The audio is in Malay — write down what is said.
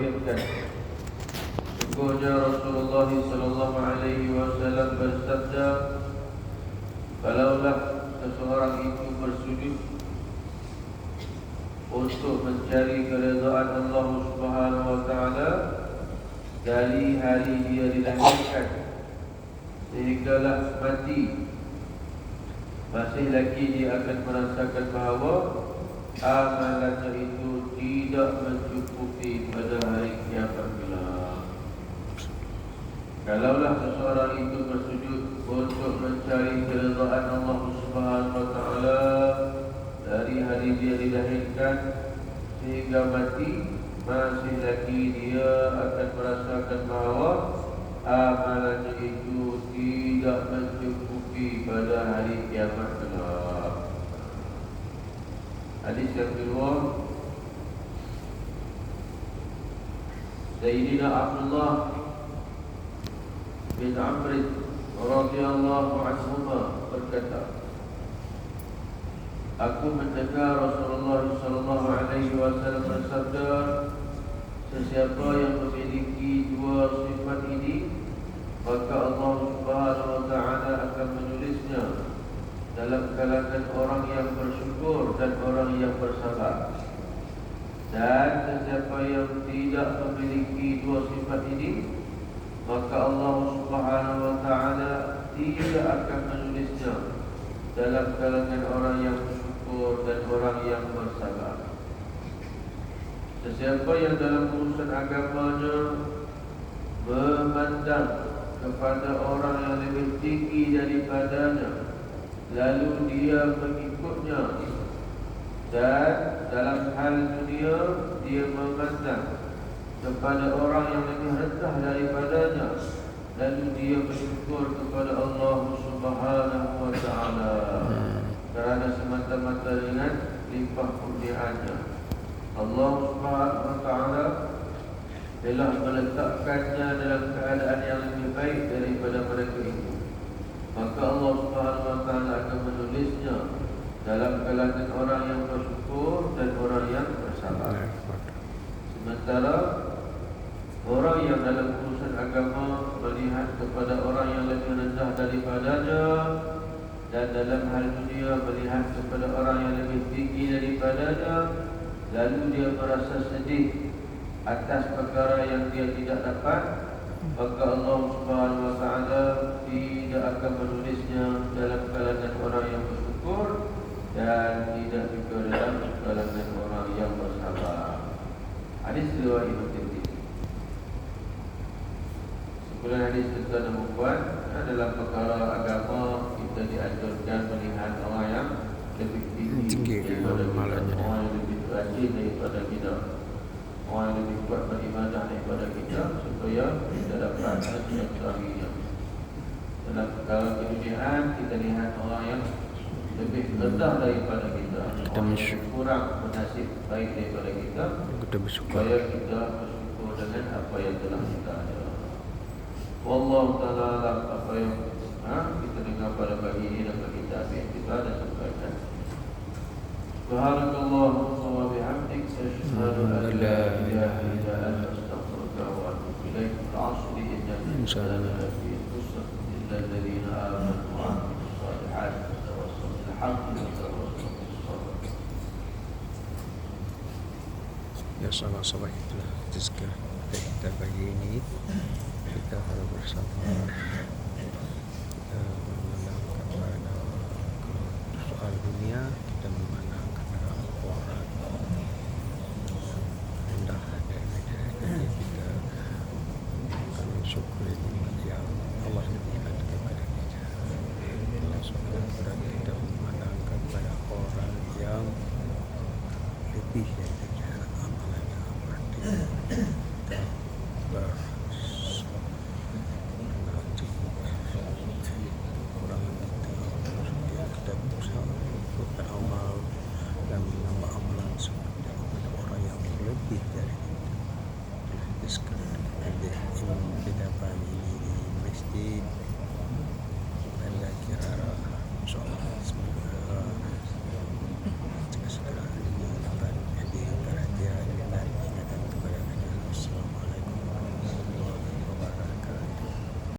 diriwayatkan sungguhnya Rasulullah sallallahu alaihi wasallam bersabda, kalaulah seseorang itu bersujud untuk mencari keridhaan Allah Subhanahu wa taala dari hari dia dilahirkan sehinggalah mati, masih lagi dia akan merasakan bahawa amalannya itu tidak mencukupi pada hari kiamat kelak. Kalaulah seseorang itu bersujud untuk mencari keridhaan Allah Subhanahu wa taala dari hari dia dilahirkan sehingga mati, masih lagi dia akan merasakan bahawa amalannya itu tidak mencukupi pada hari kiamat kelak. Hadis yang kedua, Sayyidina Abdullah bin Amr radhiyallahu anhuma berkata, aku mendengar Rasulullah sallallahu alaihi wasallam bersabda, sesiapa yang memiliki dua sifat ini, maka Allah Subhanahu wa taala akan menulisnya dalam kalangan orang yang bersyukur dan orang yang bersabar. Dan sesiapa yang tidak memiliki dua sifat ini, maka Allah Subhanahu wa taala tidak akan menulisnya dalam kalangan orang yang bersyukur dan orang yang bersabar. Sesiapa yang dalam urusan agamanya memandang kepada orang yang lebih tinggi daripadanya, lalu dia mengikutnya, dan dalam hal dunia dia memandang kepada orang yang lebih rendah daripadanya, lalu dia bersyukur kepada Allah Subhanahu wa taala kerana semata-mata dengan limpah kurniaannya. Allah Subhanahu wa taala telah meletakkannya dalam keadaan yang lebih baik daripada mereka itu, maka Allah Subhanahu wa taala akan menulisnya dalam kalangan orang yang bersyukur dan orang yang bersabar. Sementara orang yang dalam urusan agama melihat kepada orang yang lebih rendah daripadanya, dan dalam hal dunia melihat kepada orang yang lebih tinggi daripadanya, lalu dia merasa sedih atas perkara yang dia tidak dapat, maka Allah Subhanahu wa taala tidak akan menulisnya dalam kalangan orang yang bersyukur dan tidak juga dalam kalangan orang yang bersabar. Hadis riwayat Ibnu Tirmidzi. Sebulan hadis tentang perempuan dalam perkara agama, kita dianjurkan melihat orang yang lebih tinggi daripada kita, orang yang lebih rajin daripada kita, orang yang lebih kuat beribadah daripada kita, supaya kita dapat hasil yang terakhirnya. Dalam perkara keduniaan, kita lihat orang yang lebih rendah daripada kita, orang yang kurang bernasib baik daripada kita, supaya kita bersyukur dengan apa yang telah kita ada. Wallahu ta'ala apa yang kita dengar pada pagi ini dapat kita ambil kita dan sampaikan. Subhanakallahumma wa bihamdik, asyhadu an la ilaha illa anta, astaghfiruka wa atubu ilaik. Al-'asri innal insana lafi khusr illa alladhina amanu wa 'amilus salihati wa tawassaw bil haqqi wa tawassaw bis sabr. Ya, sahabat-sahabat, itulah tazkirah kita pagi ini. Kita harus bersabar, kita memandangkan pada soal dunia, kita memandangkan pada akhirat rendah daripada kita akan mensyukuri nikmat yang Allah berikan kepada kita. Allah SWT kita memandangkan pada orang yang lebih daripada amalan yang berarti.